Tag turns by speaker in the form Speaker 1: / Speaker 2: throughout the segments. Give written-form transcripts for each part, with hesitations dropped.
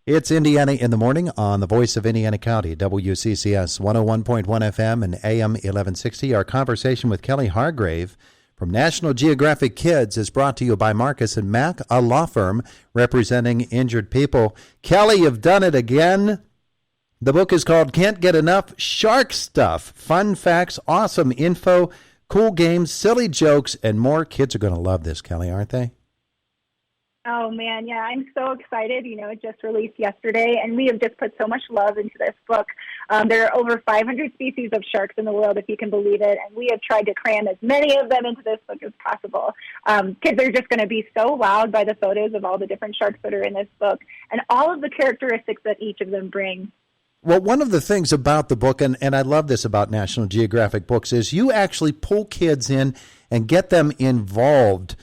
Speaker 1: It's Indiana in the Morning on the Voice of Indiana County, WCCS 101.1 FM and AM 1160. Our conversation with Kelly Hargrave from National Geographic Kids is brought to you by Marcus and Mack, a law firm representing injured people. Kelly, you've done it again. The book is called Can't Get Enough Shark Stuff. Fun facts, awesome info, cool games, silly jokes, and more. Kids are going to love this, Kelly, aren't they?
Speaker 2: Oh, man, yeah, I'm so excited. It just released yesterday, and we have just put so much love into this book. There are over 500 species of sharks in the world, if you can believe it, and we have tried to cram as many of them into this book as possible. Kids are just going to be so wowed by the photos of all the different sharks that are in this book and all of the characteristics that each of them bring.
Speaker 1: Well, one of the things about the book, and I love this about National Geographic books, is you actually pull kids in and get them involved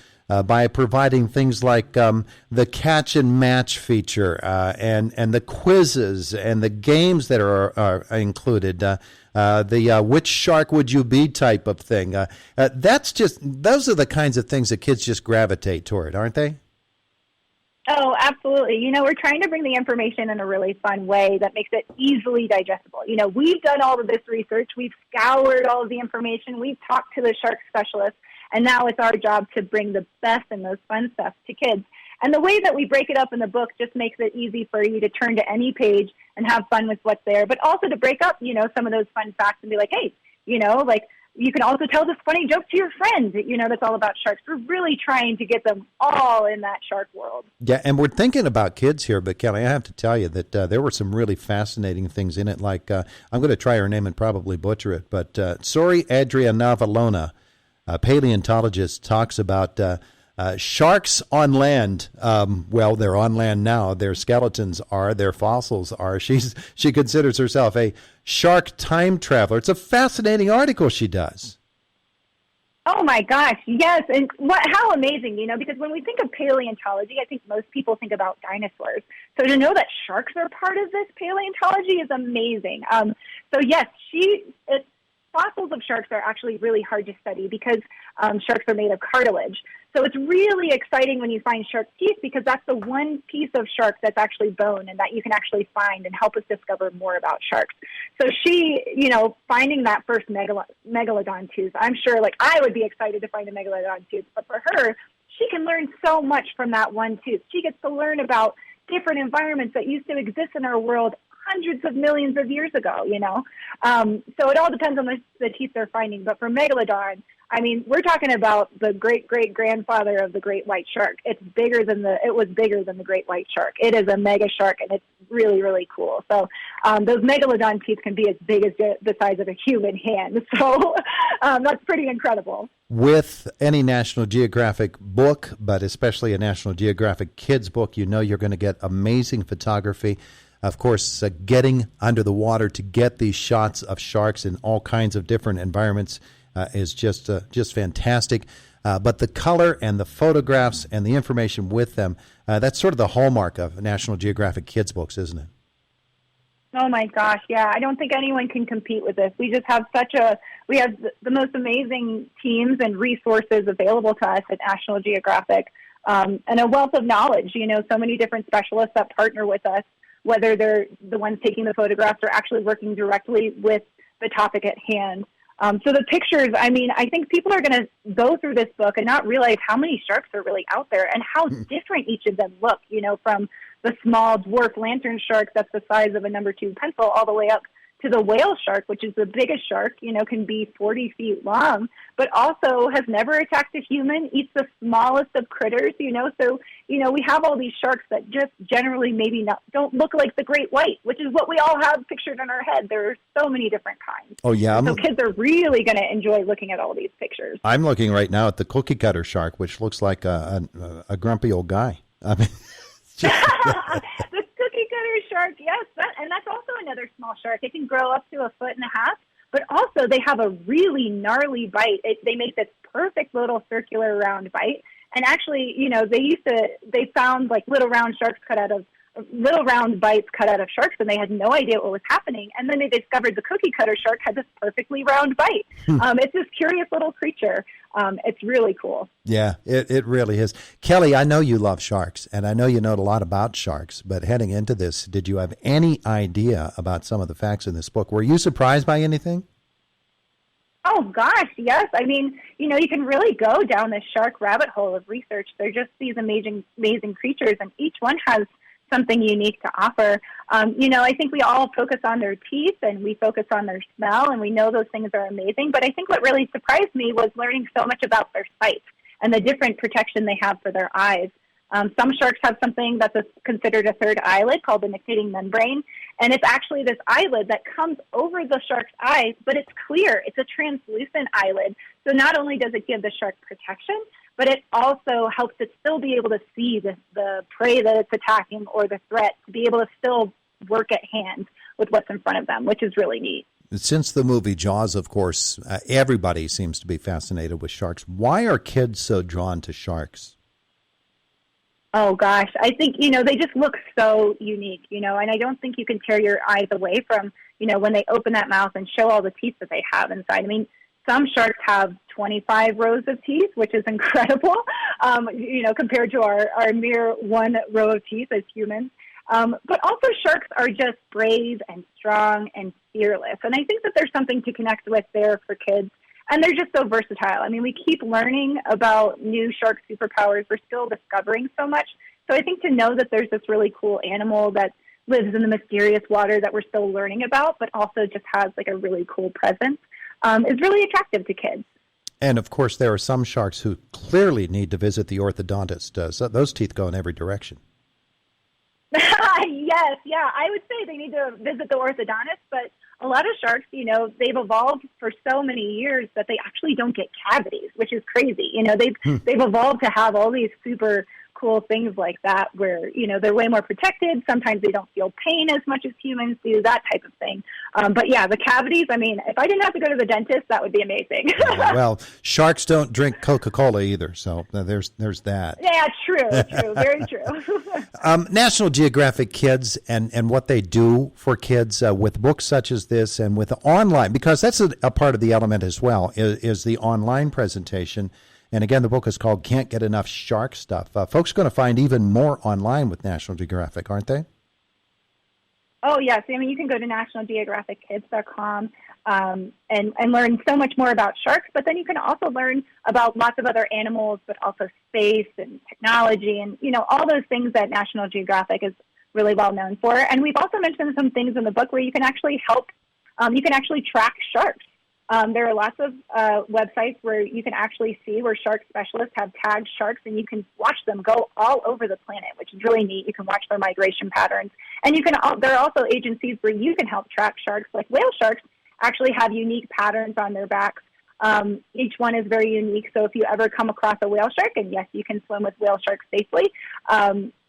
Speaker 1: by providing things like the catch and match feature and the quizzes and the games that are included, the which shark would you be type of thing. Those are the kinds of things that kids just gravitate toward, aren't they?
Speaker 2: Oh, absolutely. We're trying to bring the information in a really fun way that makes it easily digestible. We've done all of this research. We've scoured all of the information. We've talked to the shark specialists. And now it's our job to bring the best and most fun stuff to kids. And the way that we break it up in the book just makes it easy for you to turn to any page and have fun with what's there, but also to break up, some of those fun facts and be like, hey, you can also tell this funny joke to your friends, that's all about sharks. We're really trying to get them all in that shark world.
Speaker 1: Yeah, and we're thinking about kids here, but Kelly, I have to tell you that there were some really fascinating things in it. Like, I'm going to try her name and probably butcher it, but Sori Adrianavalona, a paleontologist, talks about sharks on land. Well, they're on land now. Their skeletons are, their fossils are. She considers herself a shark time traveler. It's a fascinating article she does.
Speaker 2: Oh my gosh, yes. And how amazing, because when we think of paleontology, I think most people think about dinosaurs. So to know that sharks are part of this paleontology is amazing. So yes, fossils of sharks are actually really hard to study because sharks are made of cartilage. So it's really exciting when you find shark teeth because that's the one piece of shark that's actually bone and that you can actually find and help us discover more about sharks. So she, finding that first megalodon tooth, I'm sure I would be excited to find a megalodon tooth, but for her, she can learn so much from that one tooth. She gets to learn about different environments that used to exist in our world hundreds of millions of years ago, So it all depends on the teeth they're finding. But for Megalodon, we're talking about the great-great-grandfather of the great white shark. It was bigger than the great white shark. It is a mega shark, and it's really, really cool. So those Megalodon teeth can be as big as the size of a human hand. So that's pretty incredible.
Speaker 1: With any National Geographic book, but especially a National Geographic Kids book, you're going to get amazing photography. Of course, getting under the water to get these shots of sharks in all kinds of different environments is just fantastic. But the color and the photographs and the information with them, that's sort of the hallmark of National Geographic Kids books, isn't it?
Speaker 2: Oh, my gosh, yeah. I don't think anyone can compete with this. We just have we have the most amazing teams and resources available to us at National Geographic and a wealth of knowledge, so many different specialists that partner with us, whether they're the ones taking the photographs or actually working directly with the topic at hand. So the pictures, I think people are going to go through this book and not realize how many sharks are really out there and how different each of them look, from the small dwarf lantern shark that's the size of a number 2 pencil all the way up to the whale shark, which is the biggest shark, can be 40 feet long, but also has never attacked a human, eats the smallest of critters, So, we have all these sharks that just generally don't look like the great white, which is what we all have pictured in our head. There are so many different kinds.
Speaker 1: Oh, yeah.
Speaker 2: So kids are really going to enjoy looking at all these pictures.
Speaker 1: I'm looking right now at the cookie cutter shark, which looks like a grumpy old guy.
Speaker 2: The cookie cutter shark, yes, and that's also another small shark. It can grow up to 1.5 feet, but also they have a really gnarly bite. They make this perfect little circular round bite, and actually, they found little round bites cut out of sharks, and they had no idea what was happening. And then they discovered the cookie cutter shark had this perfectly round bite. It's this curious little creature. It's really cool.
Speaker 1: Yeah, it really is. Kelly, I know you love sharks, and I know you know a lot about sharks, but heading into this, did you have any idea about some of the facts in this book? Were you surprised by anything?
Speaker 2: Oh, gosh, yes. I mean, you can really go down this shark rabbit hole of research. They're just these amazing creatures, and each one has something unique to offer. I think we all focus on their teeth and we focus on their smell, and we know those things are amazing. But I think what really surprised me was learning so much about their sight and the different protection they have for their eyes. Some sharks have something that's considered a third eyelid called the nictitating membrane, and it's actually this eyelid that comes over the shark's eyes, but it's clear. It's a translucent eyelid. So not only does it give the shark protection, but it also helps it still be able to see the prey that it's attacking or the threat, to be able to still work at hand with what's in front of them, which is really neat.
Speaker 1: Since the movie Jaws, of course, everybody seems to be fascinated with sharks. Why are kids so drawn to sharks?
Speaker 2: Oh, gosh. I think, they just look so unique, and I don't think you can tear your eyes away from, when they open that mouth and show all the teeth that they have inside. I mean, some sharks have 25 rows of teeth, which is incredible, compared to our mere one row of teeth as humans. But also sharks are just brave and strong and fearless. And I think that there's something to connect with there for kids. And they're just so versatile. I mean, we keep learning about new shark superpowers. We're still discovering so much. So I think to know that there's this really cool animal that lives in the mysterious water that we're still learning about, but also just has like a really cool presence, is really attractive to kids.
Speaker 1: And, of course, there are some sharks who clearly need to visit the orthodontist. So those teeth go in every direction.
Speaker 2: Yes, yeah. I would say they need to visit the orthodontist, but a lot of sharks, they've evolved for so many years that they actually don't get cavities, which is crazy. They've evolved to have all these super cool things like that where, they're way more protected. Sometimes they don't feel pain as much as humans do, that type of thing. But yeah, the cavities, I mean, if I didn't have to go to the dentist, that would be amazing.
Speaker 1: Well, sharks don't drink Coca-Cola either, so there's that.
Speaker 2: Yeah, true, very true.
Speaker 1: National Geographic Kids and what they do for kids with books such as this and with online, because that's a part of the element as well, is the online presentation. And again, the book is called Can't Get Enough Shark Stuff. Folks are going to find even more online with National Geographic, aren't they?
Speaker 2: Oh, yes. I mean, you can go to nationalgeographickids.com and learn so much more about sharks, but then you can also learn about lots of other animals, but also space and technology and, all those things that National Geographic is really well known for. And we've also mentioned some things in the book where you can actually track sharks. There are lots of websites where you can actually see where shark specialists have tagged sharks, and you can watch them go all over the planet, which is really neat. You can watch their migration patterns. And there are also agencies where you can help track sharks, like whale sharks actually have unique patterns on their backs. Each one is very unique. So if you ever come across a whale shark, and yes, you can swim with whale sharks safely,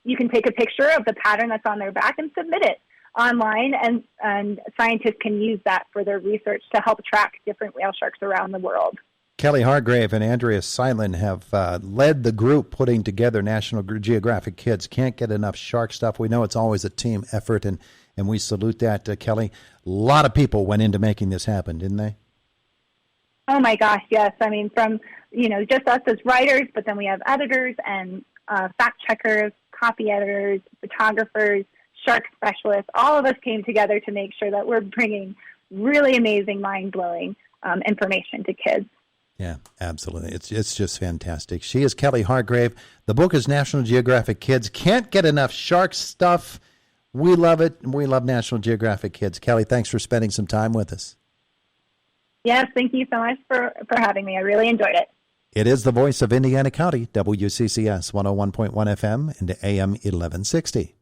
Speaker 2: you can take a picture of the pattern that's on their back and submit it online, and scientists can use that for their research to help track different whale sharks around the world.
Speaker 1: Kelly Hargrave and Andrea Seidlin have led the group putting together National Geographic Kids. Can't Get Enough Shark Stuff. We know it's always a team effort, and we salute that, Kelly. A lot of people went into making this happen, didn't they?
Speaker 2: Oh, my gosh, yes. I mean, from, just us as writers, but then we have editors and fact checkers, copy editors, photographers, shark specialists. All of us came together to make sure that we're bringing really amazing, mind-blowing information to kids.
Speaker 1: Yeah, absolutely. It's just fantastic. She is Kelly Hargrave. The book is National Geographic Kids. Can't Get Enough Shark Stuff. We love it. We love National Geographic Kids. Kelly, thanks for spending some time with us.
Speaker 2: Yes, thank you so much for having me. I really enjoyed it.
Speaker 1: It is the voice of Indiana County, WCCS 101.1 FM and AM 1160.